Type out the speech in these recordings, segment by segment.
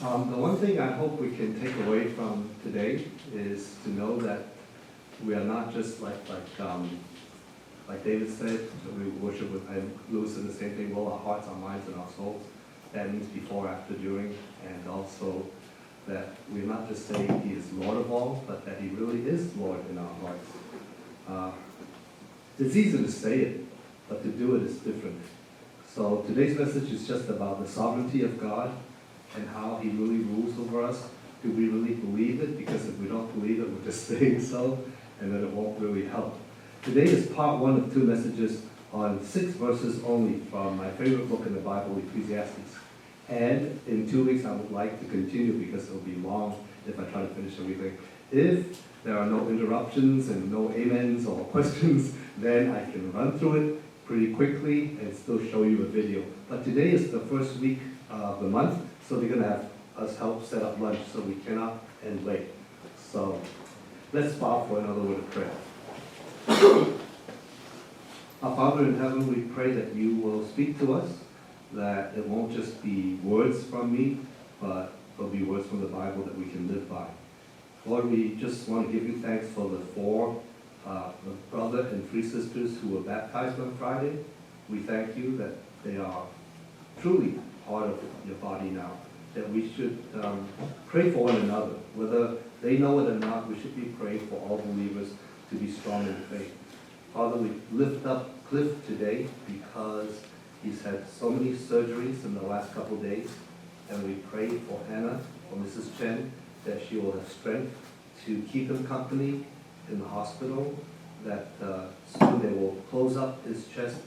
The one thing I hope we can take away from today is to know that we are not just like David said, that we worship with, and Lewis said the same thing, well, our hearts, our minds, and our souls. That means before, after, during, and also that we're not just saying he is Lord of all, but that he really is Lord in our hearts. It's easy to say it, but to do it is different. So today's message is just about the sovereignty of God and how he really rules over us. Do we really believe it? Because if we don't believe it, we're just saying so, and then it won't really help. Today is part one of two messages on 6 verses only from my favorite book in the Bible, Ecclesiastes. And in 2 weeks, I would like to continue because it'll be long if I try to finish everything. If there are no interruptions and no amens or questions, then I can run through it pretty quickly and still show you a video. But today is the first week of the month, so they're going to have us help set up lunch, so we cannot end late. So let's bow for another word of prayer. Our Father in heaven, we pray that you will speak to us, that it won't just be words from me, but it'll be words from the Bible that we can live by. Lord, we just want to give you thanks for the 4 brother and 3 sisters who were baptized on Friday. We thank you that they are truly part of your body now, that we should pray for one another. Whether they know it or not, we should be praying for all believers to be strong in faith. Father, we lift up Cliff today because he's had so many surgeries in the last couple of days, and we pray for Hannah, for Mrs. Chen, that she will have strength to keep him company in the hospital, that soon they will close up his chest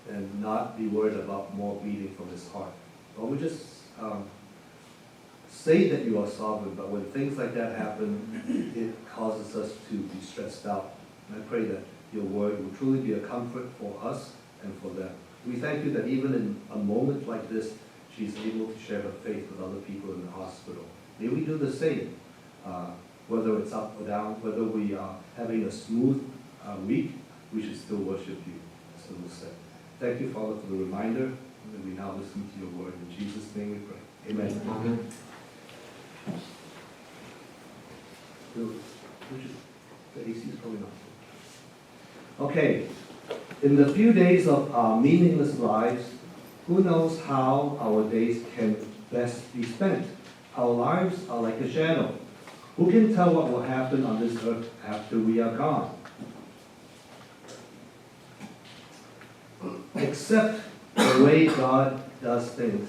and not be worried about more bleeding from his heart. Lord, we just say that you are sovereign, but when things like that happen, it causes us to be stressed out. And I pray that your word will truly be a comfort for us and for them. We thank you that even in a moment like this, she's able to share her faith with other people in the hospital. May we do the same, whether it's up or down, whether we are having a smooth week, we should still worship you, as we'll say. Thank you, Father, for the reminder, and we now listen to your word. In Jesus' name we pray. Amen. Amen. The AC is probably not. Okay, in the few days of our meaningless lives, who knows how our days can best be spent? Our lives are like a shadow. Who can tell what will happen on this earth after we are gone? Except the way God does things.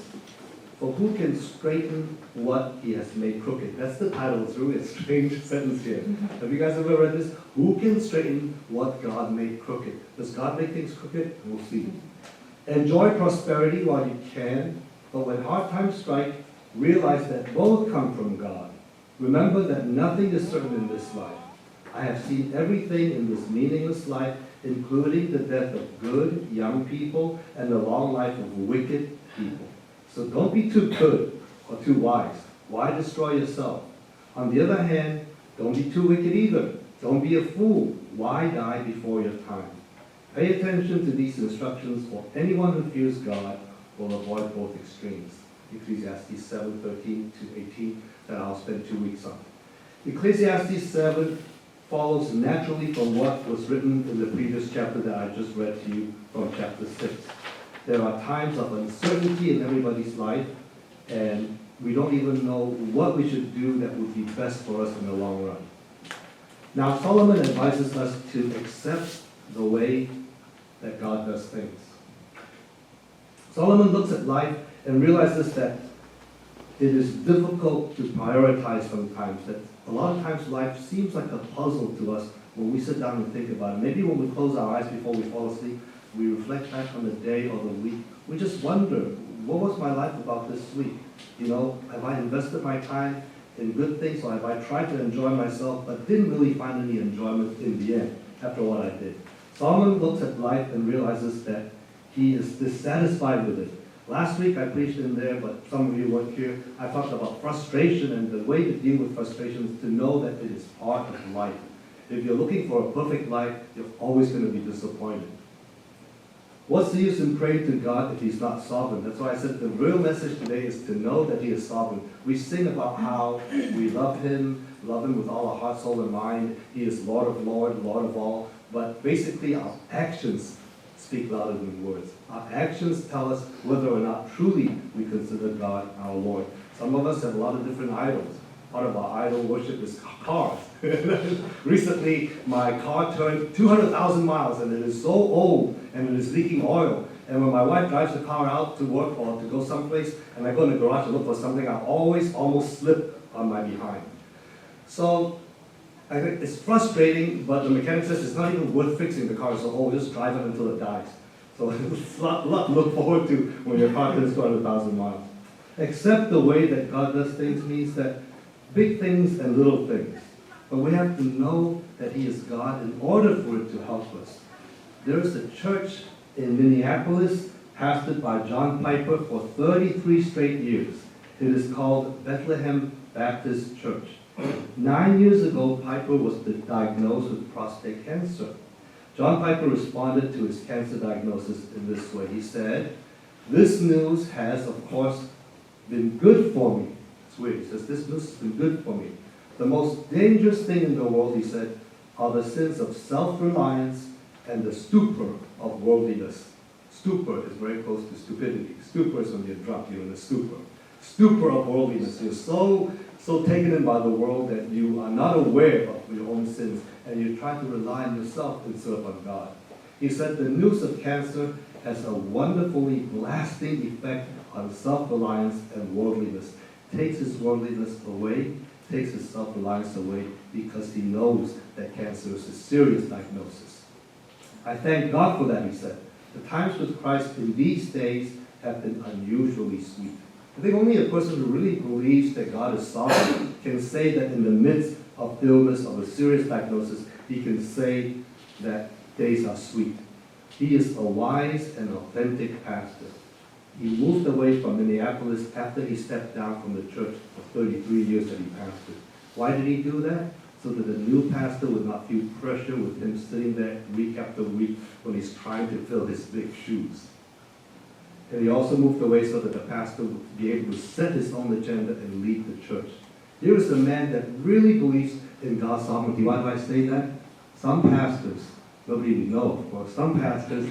For who can straighten what he has made crooked? That's the title. It's really a strange sentence here. Have you guys ever read this? Who can straighten what God made crooked? Does God make things crooked? We'll see. Enjoy prosperity while you can, but when hard times strike, realize that both come from God. Remember that nothing is certain in this life. I have seen everything in this meaningless life, including the death of good young people and the long life of wicked people. So don't be too good or too wise. Why destroy yourself? On the other hand, don't be too wicked either. Don't be a fool. Why die before your time? Pay attention to these instructions, for anyone who fears God will avoid both extremes. Ecclesiastes 7:13 to 18, that I'll spend 2 weeks on. Ecclesiastes 7 follows naturally from what was written in the previous chapter that I just read to you from chapter 6. There are times of uncertainty in everybody's life, and we don't even know what we should do that would be best for us in the long run. Now, Solomon advises us to accept the way that God does things. Solomon looks at life and realizes that it is difficult to prioritize sometimes, that a lot of times life seems like a puzzle to us when we sit down and think about it. Maybe when we close our eyes before we fall asleep, we reflect back on the day or the week. We just wonder, what was my life about this week? You know, have I invested my time in good things, or have I tried to enjoy myself but didn't really find any enjoyment in the end after what I did? Solomon looks at life and realizes that he is dissatisfied with it. Last week I preached in there, but some of you weren't here. I talked about frustration, and the way to deal with frustration is to know that it is part of life. If you're looking for a perfect life, you're always going to be disappointed. What's the use in praying to God if he's not sovereign? That's why I said the real message today is to know that he is sovereign. We sing about how we love him with all our heart, soul, and mind. He is Lord of Lords, Lord of all. But basically our actions speak louder than words. Our actions tell us whether or not truly we consider God our Lord. Some of us have a lot of different idols. Part of our idol worship is cars. Recently, my car turned 200,000 miles and it is so old and it is leaking oil. And when my wife drives the car out to work or to go someplace and I go in the garage to look for something, I always almost slip on my behind. So I think it's frustrating, but the mechanic says it's not even worth fixing the car, so just drive it until it dies. So it's a lot to look forward to when your car turns 200,000 miles. Accept the way that God does things means that big things and little things. But we have to know that he is God in order for it to help us. There is a church in Minneapolis, pastored by John Piper for 33 straight years. It is called Bethlehem Baptist Church. 9 years ago, Piper was diagnosed with prostate cancer. John Piper responded to his cancer diagnosis in this way. He said, "This news has, of course, been good for me." It's weird. He says, "This news has been good for me. The most dangerous thing in the world," he said, "are the sins of self-reliance and the stupor of worldliness." Stupor is very close to stupidity. Stupor is when you're drunk, you're in a stupor. Stupor of worldliness. You're so taken in by the world that you are not aware of your own sins and you try to rely on yourself instead of on God. He said the news of cancer has a wonderfully lasting effect on self-reliance and worldliness. Takes his worldliness away, takes his self-reliance away, because he knows that cancer is a serious diagnosis. I thank God for that, he said. The times with Christ in these days have been unusually sweet. I think only a person who really believes that God is sovereign can say that in the midst of illness, of a serious diagnosis, he can say that days are sweet. He is a wise and authentic pastor. He moved away from Minneapolis after he stepped down from the church for 33 years that he pastored. Why did he do that? So that the new pastor would not feel pressure with him sitting there week after week when he's trying to fill his big shoes. And he also moved away so that the pastor would be able to set his own agenda and lead the church. Here is a man that really believes in God's sovereignty. Why do I say that? Some pastors, nobody would know, of course, some pastors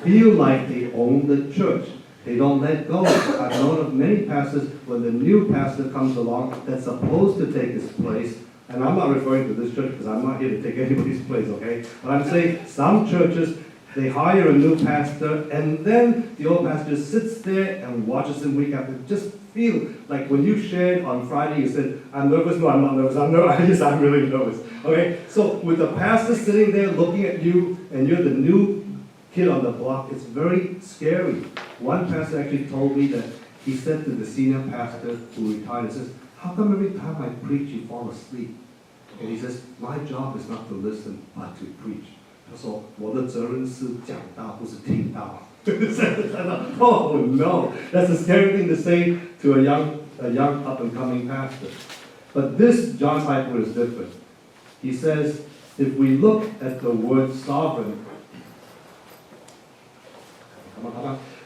feel like they own the church. They don't let go. I've known of many pastors, when the new pastor comes along that's supposed to take his place, and I'm not referring to this church because I'm not here to take anybody's place, okay? But I'm saying some churches, they hire a new pastor, and then the old pastor sits there and watches him week after. Just feel like when you shared on Friday, you said, "I'm nervous." No, I'm not nervous. I'm really nervous. Okay? So with the pastor sitting there looking at you, and you're the new kid on the block, it's very scary. One pastor actually told me that he said to the senior pastor who retired, he says, "How come every time I preach you fall asleep?" And he says, "My job is not to listen, but to preach." 他说：“我的责任是讲道，不是听道。” Oh no, that's a scary thing to say to a young up-and-coming pastor. But this John Piper is different. He says, if we look at the word sovereign,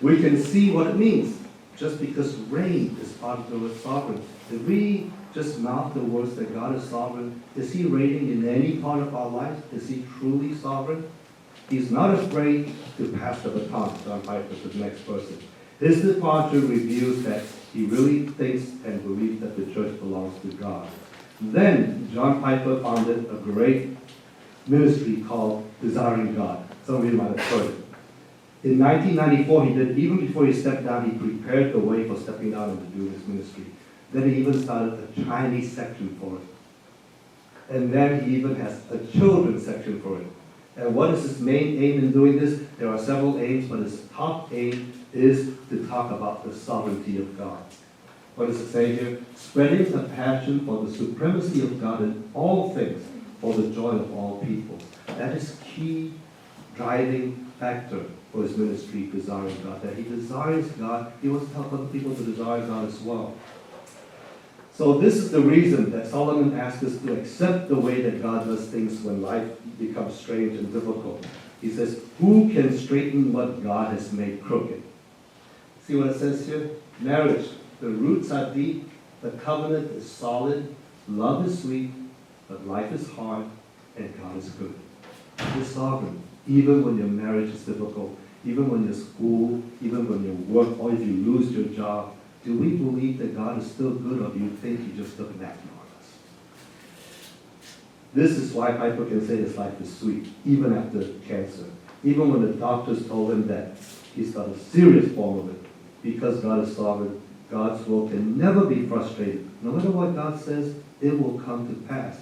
we can see what it means. Just because reign is part of the word sovereign. If we just mouth the words that God is sovereign, is he reigning in any part of our life? Is he truly sovereign? He's not afraid to pass the baton, John Piper, to the next person. His departure reveals that he really thinks and believes that the church belongs to God. Then John Piper founded a great ministry called Desiring God. Some of you might have heard it. In 1994, even before he stepped down, he prepared the way for stepping down and to do his ministry. Then he even started a Chinese section for it. And then he even has a children's section for it. And what is his main aim in doing this? There are several aims, but his top aim is to talk about the sovereignty of God. What does it say here? Spreading a passion for the supremacy of God in all things, for the joy of all people. That is key driving factor for his ministry, Desiring God. That he desires God. He wants to help other people to desire God as well. So this is the reason that Solomon asks us to accept the way that God does things when life becomes strange and difficult. He says, who can straighten what God has made crooked? See what it says here? Marriage. The roots are deep. The covenant is solid. Love is sweet. But life is hard. And God is good. He's sovereign. Even when your marriage is difficult, even when your school, even when your work, or if you lose your job, do we believe that God is still good, or do you think He just doesn't act on us? This is why Piper can say his life is sweet, even after cancer. Even when the doctors told him that he's got a serious form of it. Because God is sovereign, God's will can never be frustrated. No matter what God says, it will come to pass,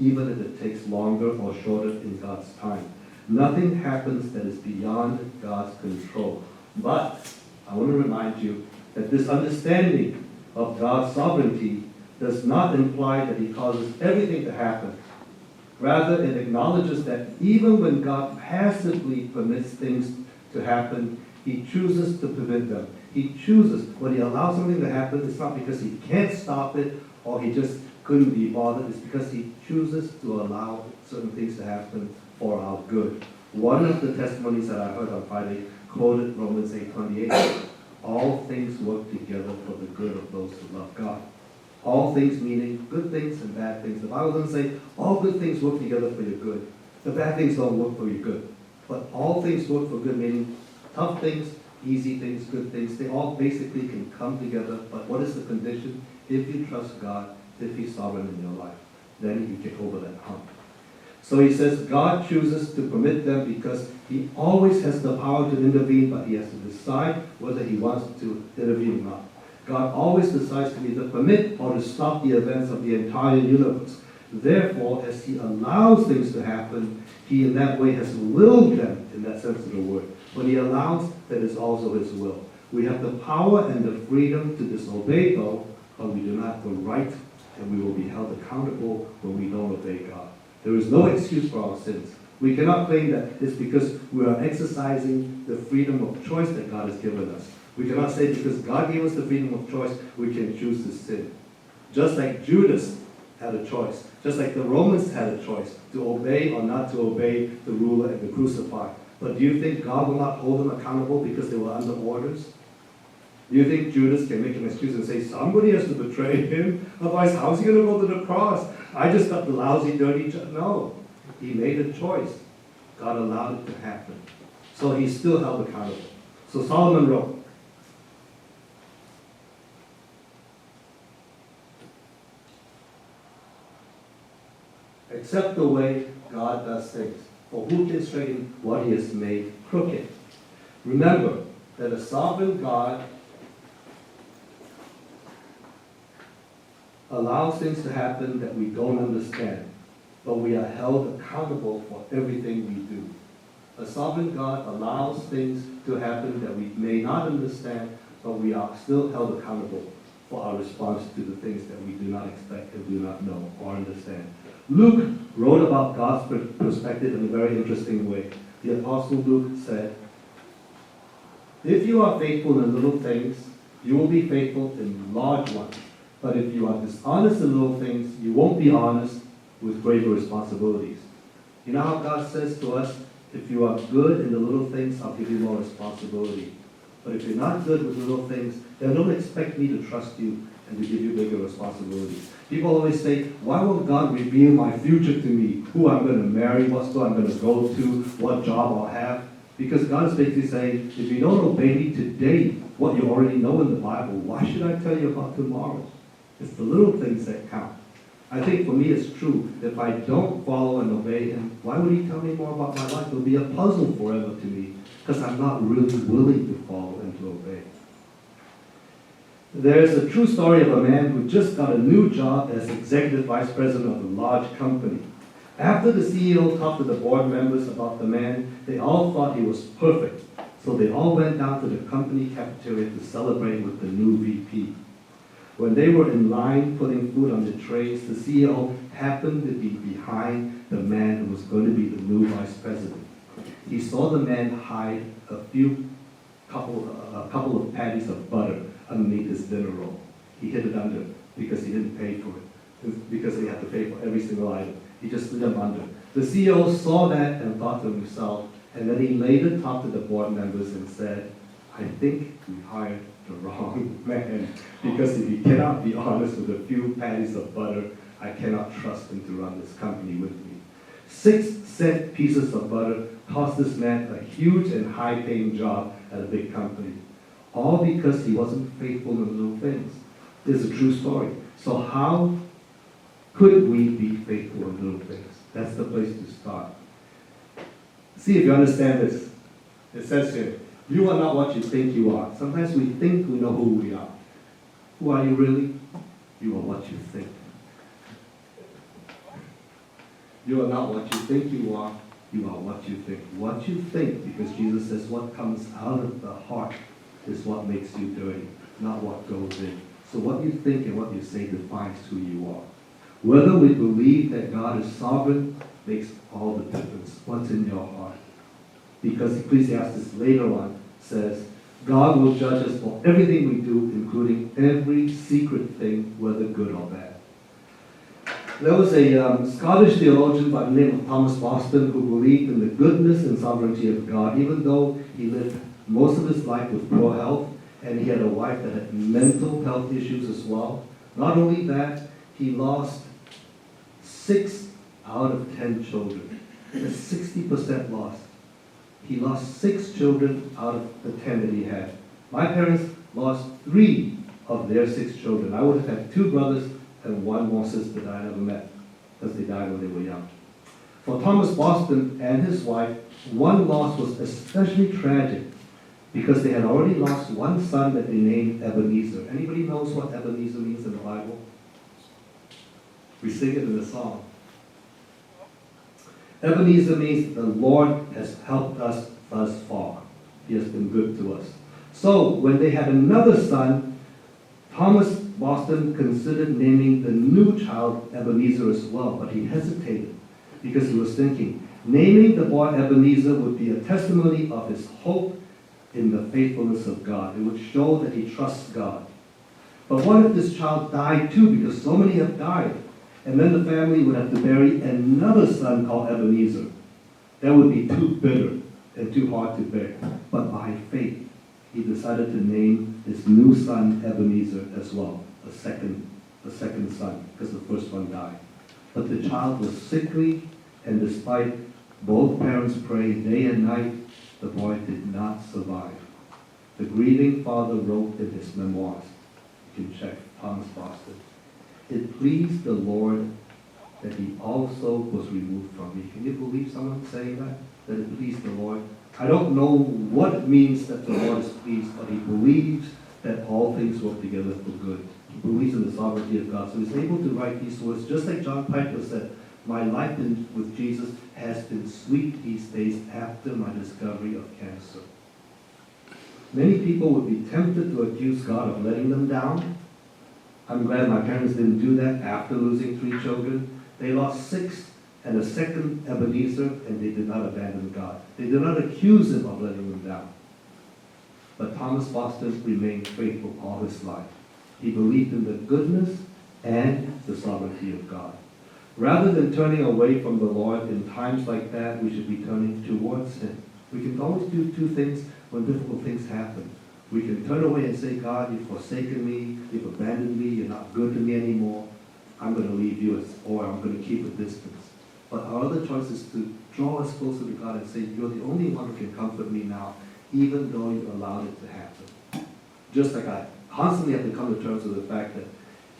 even if it takes longer or shorter in God's time. Nothing happens that is beyond God's control. But I want to remind you that this understanding of God's sovereignty does not imply that He causes everything to happen. Rather, it acknowledges that even when God passively permits things to happen, He chooses to permit them. He chooses. When He allows something to happen, it's not because He can't stop it or He just couldn't be bothered. It's because He chooses to allow certain things to happen for our good. One of the testimonies that I heard on Friday quoted Romans 8:28. All things work together for the good of those who love God. All things meaning good things and bad things. The Bible doesn't say all good things work together for your good. The bad things don't work for your good. But all things work for good, meaning tough things, easy things, good things. They all basically can come together. But what is the condition? If you trust God, if He's sovereign in your life, then you get over that hump. So he says God chooses to permit them because He always has the power to intervene, but He has to decide whether He wants to intervene or not. God always decides to either permit or to stop the events of the entire universe. Therefore, as He allows things to happen, He in that way has willed them, in that sense of the word. When He allows, that is also His will. We have the power and the freedom to disobey, though, but we do not have the right, and we will be held accountable when we don't obey God. There is no excuse for our sins. We cannot claim that it's because we are exercising the freedom of choice that God has given us. We cannot say because God gave us the freedom of choice, we can choose to sin. Just like Judas had a choice, just like the Romans had a choice to obey or not to obey the ruler and the crucified. But do you think God will not hold them accountable because they were under orders? Do you think Judas can make an excuse and say, somebody has to betray him? Otherwise, how's he going to go to the cross? I just got the lousy, dirty job. No. He made a choice. God allowed it to happen. So he's still held accountable. So Solomon wrote, accept the way God does things. For who can straighten what He has made crooked? Remember that a sovereign God allows things to happen that we don't understand, but we are held accountable for everything we do. A sovereign God allows things to happen that we may not understand, but we are still held accountable for our response to the things that we do not expect and do not know or understand. Luke wrote about God's perspective in a very interesting way. The Apostle Luke said, if you are faithful in little things, you will be faithful in large ones. But if you are dishonest in little things, you won't be honest with greater responsibilities. You know how God says to us, if you are good in the little things, I'll give you more responsibility. But if you're not good with little things, then don't expect me to trust you and to give you bigger responsibilities. People always say, why won't God reveal my future to me? Who I'm going to marry, what school I'm going to go to, what job I'll have? Because God is basically saying, if you don't obey me today, what you already know in the Bible, why should I tell you about tomorrow? It's the little things that count. I think for me it's true. If I don't follow and obey Him, why would He tell me more about my life? It'll be a puzzle forever to me because I'm not really willing to follow and to obey. There's a true story of a man who just got a new job as executive vice president of a large company. After the CEO talked to the board members about the man, they all thought he was perfect. So they all went down to the company cafeteria to celebrate with the new VP. When they were in line putting food on the trays, the CEO happened to be behind the man who was going to be the new vice president. He saw the man hide a couple of patties of butter underneath his dinner roll. He hid it under because he didn't pay for it, because he had to pay for every single item. He just slid them under. The CEO saw that and thought to himself, And then he later talked to the board members and said, I think we hired the wrong man, because if he cannot be honest with a few patties of butter, I cannot trust him to run this company with me. 6-cent pieces of butter cost this man a huge and high-paying job at a big company, all because he wasn't faithful in little things. It's a true story. So how could we be faithful in little things? That's the place to start. See if you understand this. It says here, you are not what you think you are. Sometimes we think we know who we are. Who are you really? You are what you think. You are not what you think you are. You are what you think. What you think, because Jesus says what comes out of the heart is what makes you dirty, not what goes in. So what you think and what you say defines who you are. Whether we believe that God is sovereign makes all the difference. What's in your heart? Because Ecclesiastes later on says, God will judge us for everything we do, including every secret thing, whether good or bad. There was a Scottish theologian by the name of Thomas Boston who believed in the goodness and sovereignty of God, even though he lived most of his life with poor health, and he had a wife that had mental health issues as well. Not only that, he lost 6 out of 10 children. That's 60% loss. He lost 6 children out of the 10 that he had. My parents lost 3 of their 6 children. I would have had 2 brothers and 1 more sister that I never met, because they died when they were young. For Thomas Boston and his wife, one loss was especially tragic because they had already lost 1 son that they named Ebenezer. Anybody knows what Ebenezer means in the Bible? We sing it in the song. Ebenezer means the Lord has helped us thus far. He has been good to us. So when they had another son, Thomas Boston considered naming the new child Ebenezer as well, but he hesitated because he was thinking, naming the boy Ebenezer would be a testimony of his hope in the faithfulness of God. It would show that he trusts God. But what if this child died too, because so many have died? And then the family would have to bury another son called Ebenezer. That would be too bitter and too hard to bear. But by faith, he decided to name his new son Ebenezer as well, a second son, because the first one died. But the child was sickly, and despite both parents praying day and night, the boy did not survive. The grieving father wrote in his memoirs, you can check, Thomas Boston, it pleased the Lord that he also was removed from me. Can you believe someone saying that? That it pleased the Lord? I don't know what it means that the Lord is pleased, but he believes that all things work together for good. He believes in the sovereignty of God. So he's able to write these words, just like John Piper said, my life with Jesus has been sweet these days after my discovery of cancer. Many people would be tempted to accuse God of letting them down. I'm glad my parents didn't do that after losing 3 children. They lost 6 and a second Ebenezer, and they did not abandon God. They did not accuse him of letting them down. But Thomas Boston remained faithful all his life. He believed in the goodness and the sovereignty of God. Rather than turning away from the Lord in times like that, we should be turning towards him. We can always do 2 things when difficult things happen. We can turn away and say, God, you've forsaken me, you've abandoned me, you're not good to me anymore. I'm going to leave you, or I'm going to keep a distance. But our other choice is to draw us closer to God and say, you're the only one who can comfort me now, even though you allowed it to happen. Just like I constantly have to come to terms with the fact that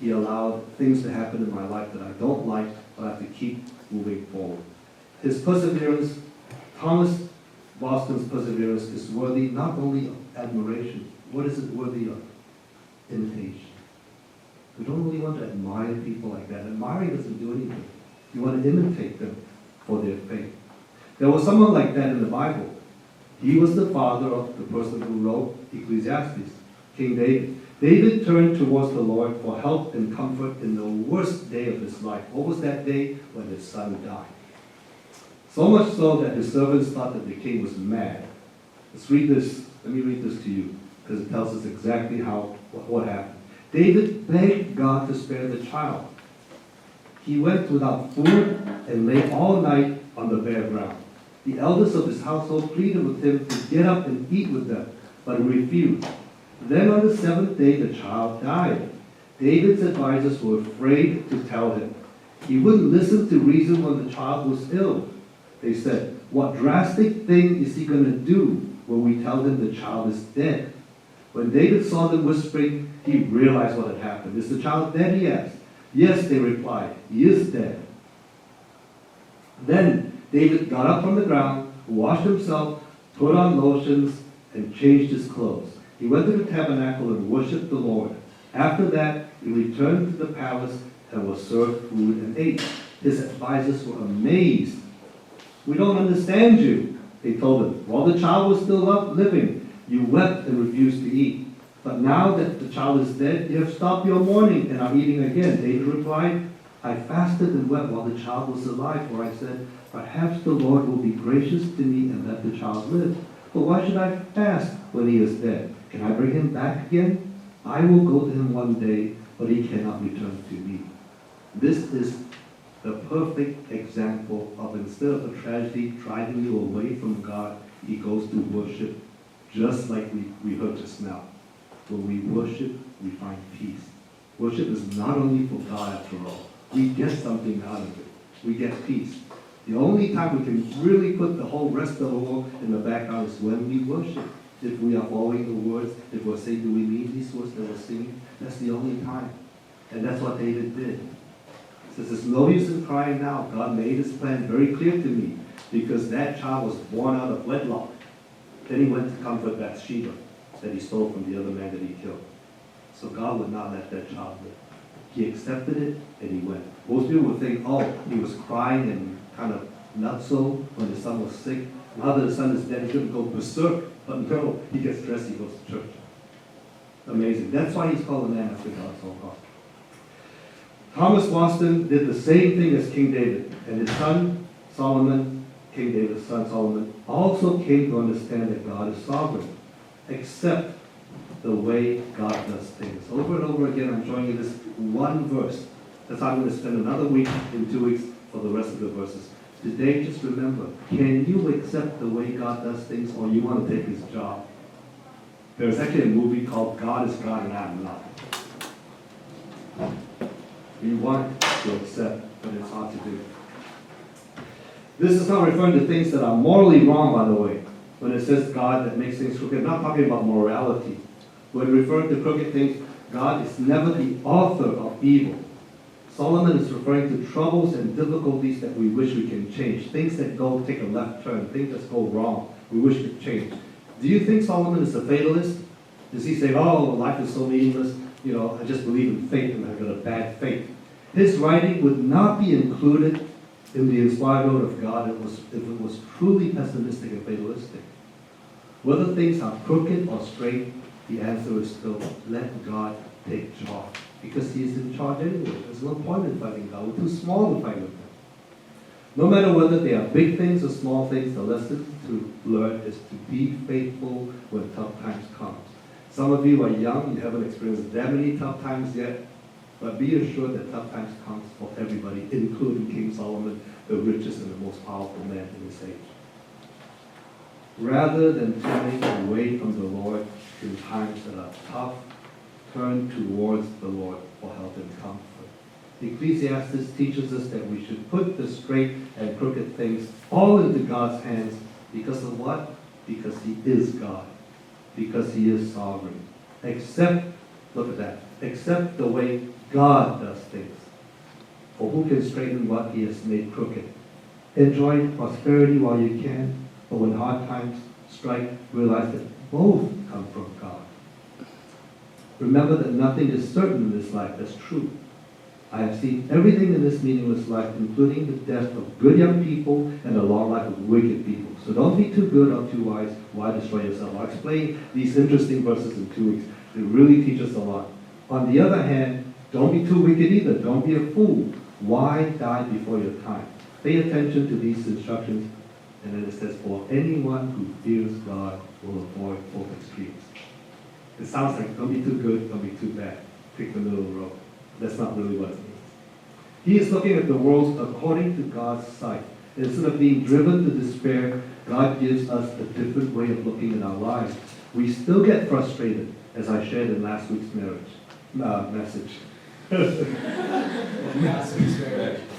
he allowed things to happen in my life that I don't like, but I have to keep moving forward. His perseverance, Thomas Boston's perseverance, is worthy not only of admiration. What is it worthy of? Imitation. We don't really want to admire people like that. Admiring doesn't do anything. You want to imitate them for their faith. There was someone like that in the Bible. He was the father of the person who wrote Ecclesiastes, King David. David turned towards the Lord for help and comfort in the worst day of his life. What was that day? When his son died. So much so that his servants thought that the king was mad. Let's read this. Let me read this to you, because it tells us exactly what happened. David begged God to spare the child. He went without food and lay all night on the bare ground. The elders of his household pleaded with him to get up and eat with them, but he refused. Then on the seventh day the child died. David's advisors were afraid to tell him. He wouldn't listen to reason when the child was ill. They said, "What drastic thing is he going to do when we tell him the child is dead?" When David saw them whispering, he realized what had happened. "Is the child dead?" he asked. "Yes," they replied, "he is dead." Then David got up from the ground, washed himself, put on lotions, and changed his clothes. He went to the tabernacle and worshipped the Lord. After that, he returned to the palace and was served food and ate. His advisors were amazed. "We don't understand you," they told him. "While the child was still living, you wept and refused to eat. But now that the child is dead, you have stopped your mourning and are eating again." David replied, "I fasted and wept while the child was alive, for I said, perhaps the Lord will be gracious to me and let the child live. But why should I fast when he is dead? Can I bring him back again? I will go to him one day, but he cannot return to me." This is the perfect example of, instead of a tragedy driving you away from God, he goes to worship, just like we heard just now. When we worship, we find peace. Worship is not only for God after all. We get something out of it. We get peace. The only time we can really put the whole rest of the world in the background is when we worship. If we are following the words, if we're saying, do we mean these words that we're singing? That's the only time. And that's what David did. He says, "There's no use in crying now. God made his plan very clear to me, because that child was born out of wedlock." Then he went to comfort Bathsheba that he stole from the other man that he killed. So God would not let that child live. He accepted it and he went. Most people would think, oh, he was crying and kind of not so when his son was sick. Now that his son is dead, he's going to go berserk. But no, he gets dressed, he goes to church. Amazing. That's why he's called a man after God's own heart. Thomas Boston did the same thing as King David, and his son Solomon, King David's son Solomon, also came to understand that God is sovereign, except the way God does things. Over and over again, I'm showing you this one verse. That's how I'm going to spend another week in 2 weeks for the rest of the verses. Today, just remember, can you accept the way God does things, or you want to take his job? There's actually a movie called God is God and I'm not. We want to accept, but it's hard to do. This is not referring to things that are morally wrong, by the way. When it says God that makes things crooked, I'm not talking about morality. When referring to crooked things, God is never the author of evil. Solomon is referring to troubles and difficulties that we wish we can change. Things that take a left turn, things that go wrong, we wish could change. Do you think Solomon is a fatalist? Does he say, oh, life is so meaningless, I just believe in fate and I've got a bad fate? His writing would not be included in the inspired word of God if it was truly pessimistic and fatalistic. Whether things are crooked or straight, the answer is still, let God take charge. Because he is in charge anyway. There's no point in fighting God. We're too small to fight with him. No matter whether they are big things or small things, the lesson to learn is to be faithful when tough times come. Some of you are young, you haven't experienced that many tough times yet, but be assured that tough times come for everybody, including King Solomon, the richest and the most powerful man in his age. Rather than turning away from the Lord in times that are tough, turn towards the Lord for help and comfort. Ecclesiastes teaches us that we should put the straight and crooked things all into God's hands. Because of what? Because he is God. Because he is sovereign. Look at that, accept the way God does things. For who can straighten what he has made crooked? Enjoy prosperity while you can, but when hard times strike, realize that both come from God. Remember that nothing is certain in this life. That's true. I have seen everything in this meaningless life, including the death of good young people and the long life of wicked people. So don't be too good or too wise. Why destroy yourself? I'll explain these interesting verses in 2 weeks. They really teach us a lot. On the other hand, don't be too wicked either. Don't be a fool. Why die before your time? Pay attention to these instructions. And then it says, for anyone who fears God will avoid both extremes. It sounds like don't be too good, don't be too bad. Pick the middle road. That's not really what it means. He is looking at the world according to God's sight. Instead of being driven to despair, God gives us a different way of looking at our lives. We still get frustrated, as I shared in last week's message.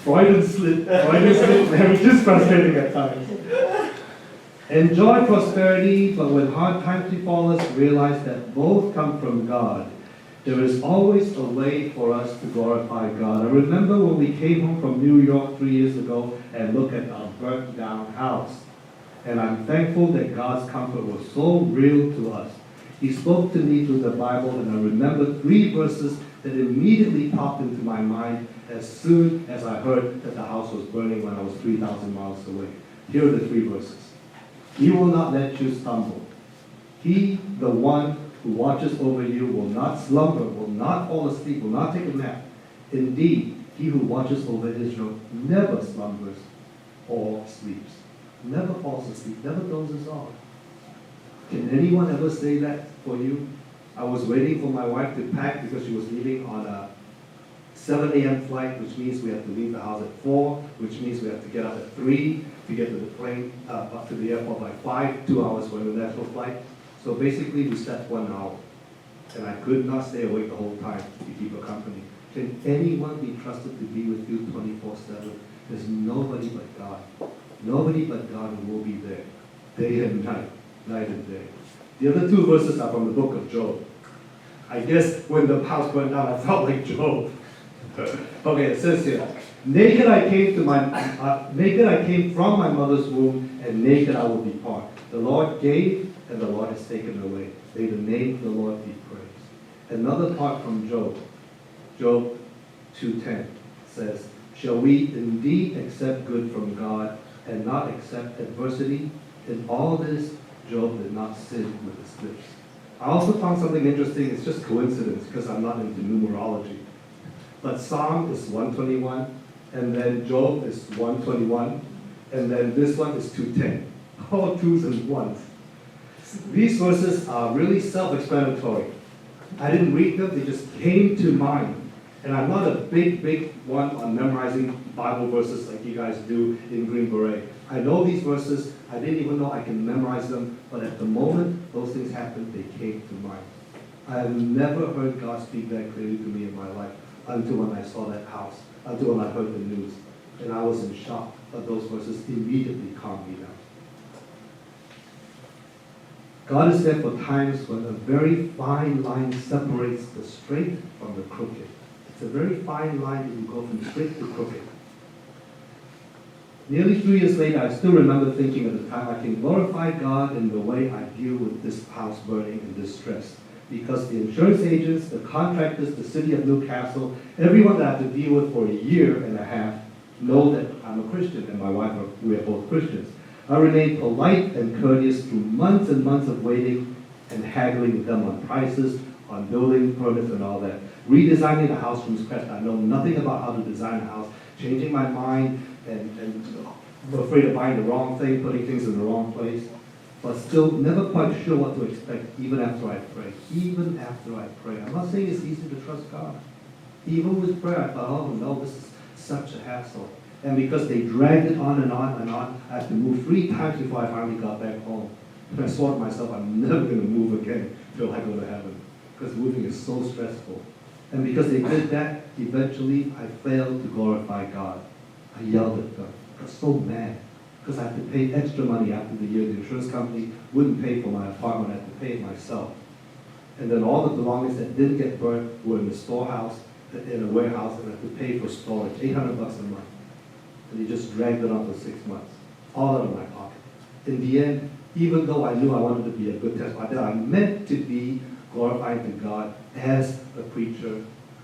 Freudian slip, marriage is frustrating at times. Enjoy prosperity, but when hard times befall us, realize that both come from God. There is always a way for us to glorify God. I remember when we came home from New York 3 years ago and looked at our burnt down house. And I'm thankful that God's comfort was so real to us. He spoke to me through the Bible, and I remember 3 verses that immediately popped into my mind as soon as I heard that the house was burning when I was 3,000 miles away. Here are the 3 verses. He will not let you stumble. He, the one who watches over you, will not slumber, will not fall asleep, will not take a nap. Indeed, he who watches over Israel never slumbers or sleeps. Never falls asleep, never dozes off. Can anyone ever say that for you? I was waiting for my wife to pack because she was leaving on a 7 a.m. flight, which means we have to leave the house at 4, which means we have to get up at 3 to get to the plane, up to the airport by 5, 2 hours for an international flight. So basically we slept 1 hour. And I could not stay awake the whole time to keep her company. Can anyone be trusted to be with you 24/7? There's nobody but God. Nobody but God who will be there, day and night, night and day. The other 2 verses are from the book of Job. I guess when the house burned down, I felt like Job. Okay, it says here, naked I came from my mother's womb, and naked I will depart. The Lord gave, and the Lord has taken away. May the name of the Lord be praised. Another part from Job, Job 2:10 says, shall we indeed accept good from God and not accept adversity? In all this, Job did not sin with his lips. I also found something interesting. It's just coincidence because I'm not into numerology. But Psalm is 121, and then Job is 121, and then this one is 210. All 2s and 1s. These verses are really self-explanatory. I didn't read them, they just came to mind. And I'm not a big one on memorizing Bible verses like you guys do in Green Beret. I know these verses, I didn't even know I can memorize them, but at the moment those things happened, they came to mind. I have never heard God speak that clearly to me in my life until when I saw that house, until when I heard the news. And I was in shock, but those verses immediately calmed me down. God is there for times when a very fine line separates the straight from the crooked. It's a very fine line that you go from straight to crooked. Nearly 3 years later, I still remember thinking at the time, I can glorify God in the way I deal with this house burning and distress. Because the insurance agents, the contractors, the city of Newcastle, everyone that I have to deal with for a year and a half know that I'm a Christian, and my wife, we are both Christians. I remained polite and courteous through months and months of waiting and haggling with them on prices, on building permits and all that. Redesigning the house from scratch. I know nothing about how to design a house. Changing my mind and afraid of buying the wrong thing, putting things in the wrong place. But still never quite sure what to expect even after I pray. Even after I pray. I'm not saying it's easy to trust God. Even with prayer, I thought, oh no, this is such a hassle. And because they dragged it on and on and on, I had to move 3 times before I finally got back home. And I swore to myself, I'm never going to move again till I go to heaven. Because moving is so stressful. And because they did that, eventually I failed to glorify God. I yelled at them. I was so mad. Because I had to pay extra money after the year. The insurance company wouldn't pay for my apartment. I had to pay it myself. And then all the belongings that didn't get burnt were in the storehouse, in a warehouse, and I had to pay for storage, $800 a month. And they just dragged it on for 6 months, all out of my pocket. In the end, even though I knew I wanted to be a good testifier, I meant to be glorifying to God as a preacher,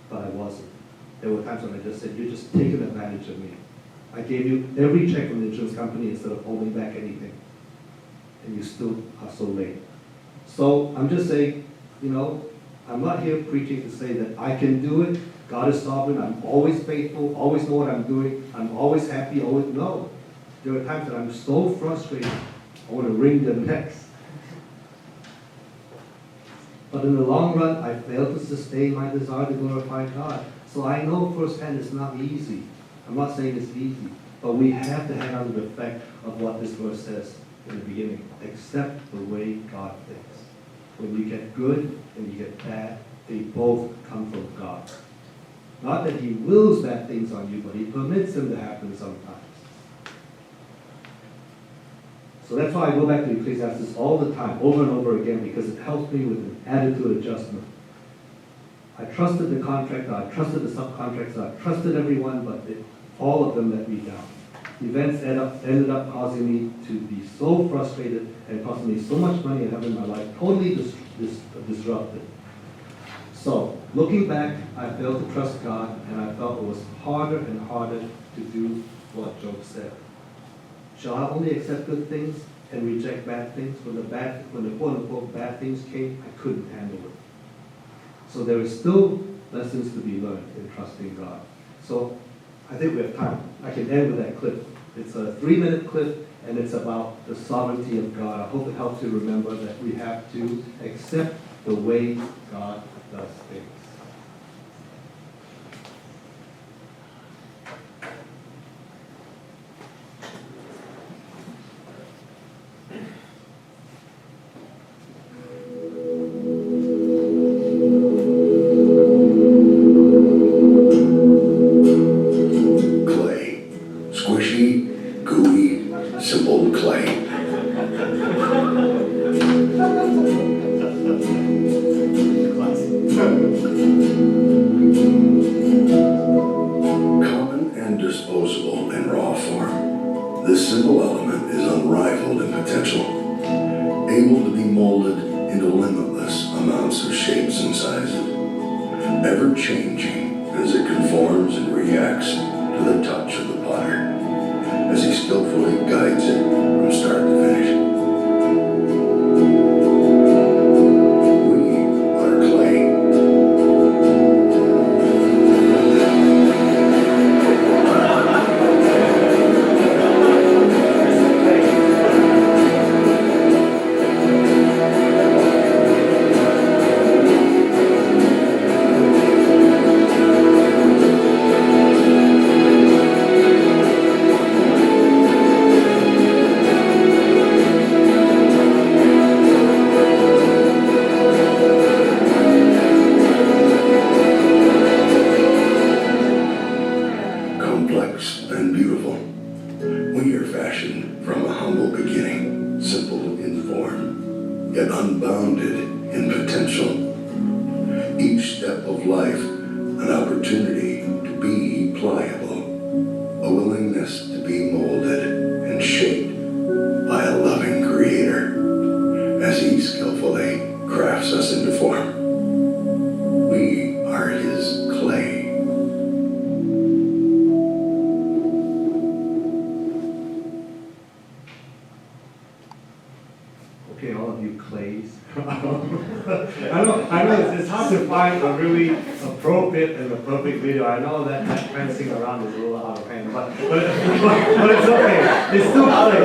but I wasn't. There were times when I just said, you're just taking advantage of me. I gave you every check from the insurance company instead of holding back anything. And you still are so late. So I'm just saying, I'm not here preaching to say that I can do it. God is sovereign. I'm always faithful, always know what I'm doing. I'm always happy, always. No. There are times that I'm so frustrated, I want to wring their necks. But in the long run, I failed to sustain my desire to glorify God. So I know firsthand it's not easy. I'm not saying it's easy. But we have to hang on to the fact of what this verse says in the beginning. Accept the way God thinks. When you get good and you get bad, they both come from God. Not that he wills bad things on you, but he permits them to happen sometimes. So that's why I go back to Ecclesiastes all the time, over and over again, because it helps me with an attitude adjustment. I trusted the contractor, I trusted the subcontractor, I trusted everyone, but all of them let me down. Events ended up causing me to be so frustrated and costing me so much money and having my life totally disrupted. So, looking back, I failed to trust God, and I felt it was harder and harder to do what Job said. Shall I only accept good things and reject bad things? When the quote-unquote bad things came, I couldn't handle it. So there is still lessons to be learned in trusting God. So I think we have time. I can end with that clip. It's a 3-minute clip, and it's about the sovereignty of God. I hope it helps you remember that we have to accept the way God does things. This simple element is unrivaled in potential, able to be molded into limitless amounts of shapes and sizes, ever changing as it conforms and reacts to the touch of the potter, as he skillfully guides it from start to finish. We are clay. And beautiful. We are fashioned from a humble beginning, simple in form, yet unbounded in potential. Each step of life, an opportunity to be pliable, a willingness to be molded and shaped by a loving Creator, as He skillfully crafts us into form. We are His clay. Okay, all of you clays. I know it's hard to find a really appropriate and a perfect video. I know that prancing around is a little out of hand, but it's okay. It's still clay.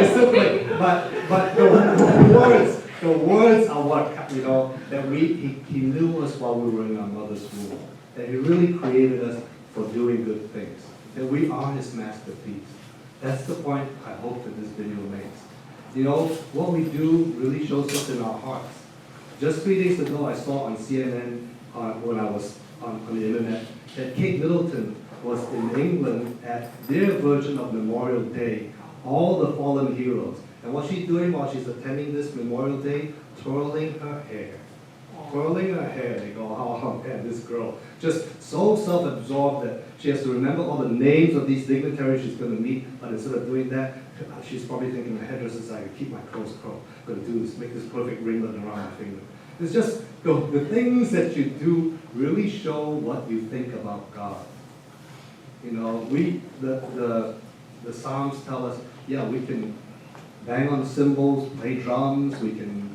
It's still clay. But the words are what, that he knew us while we were in our mother's womb. That He really created us for doing good things. That we are His masterpiece. That's the point I hope that this video makes. What we do really shows up in our hearts. Just 3 days ago, I saw on CNN, when I was on the internet, that Kate Middleton was in England at their version of Memorial Day, all the fallen heroes. And what she's doing while she's attending this Memorial Day, twirling her hair. Twirling her hair. They go, oh man, this girl. Just so self-absorbed that she has to remember all the names of these dignitaries she's going to meet, but instead of doing that, she's probably thinking, the hairdresser's like, keep my clothes curled. I'm going to do this, make this perfect ringlet around my finger. It's just, the things that you do really show what you think about God. The Psalms tell us, yeah, we can bang on cymbals, play drums, we can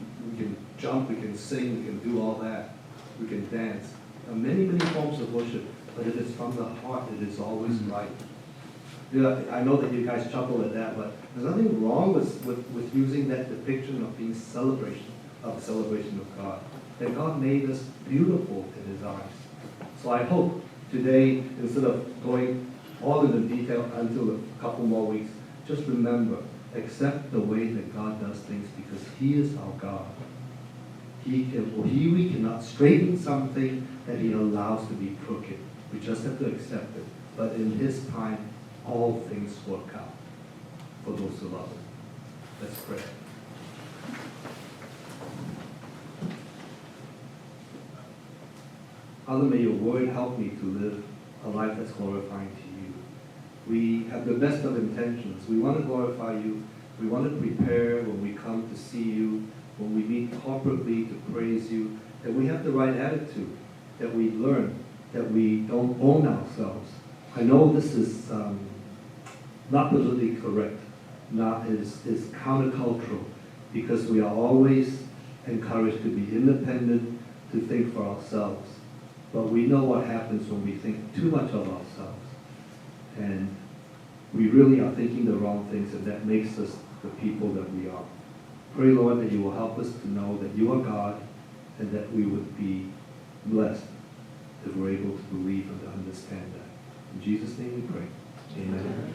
jump, we can sing, we can do all that. We can dance. There are many, many forms of worship, but it is from the heart, it is always right. I know that you guys chuckle at that, but there's nothing wrong with using that depiction of being celebration of God. That God made us beautiful in His eyes. So I hope today, instead of going all in the detail until a couple more weeks. Just remember, accept the way that God does things because He is our God. We cannot straighten something that He allows to be crooked. We just have to accept it. But in His time, all things work out for those who love Him. Let's pray. Father, may your word help me to live a life that's glorifying to you. We have the best of intentions. We want to glorify you. We want to prepare when we come to see you, when we meet corporately to praise you, that we have the right attitude, that we learn, that we don't own ourselves. I know this is not politically correct, is countercultural, because we are always encouraged to be independent, to think for ourselves. But we know what happens when we think too much of ourselves. And we really are thinking the wrong things, and that makes us the people that we are. Pray, Lord, that you will help us to know that you are God, and that we would be blessed if we're able to believe and to understand that. In Jesus' name we pray. Amen.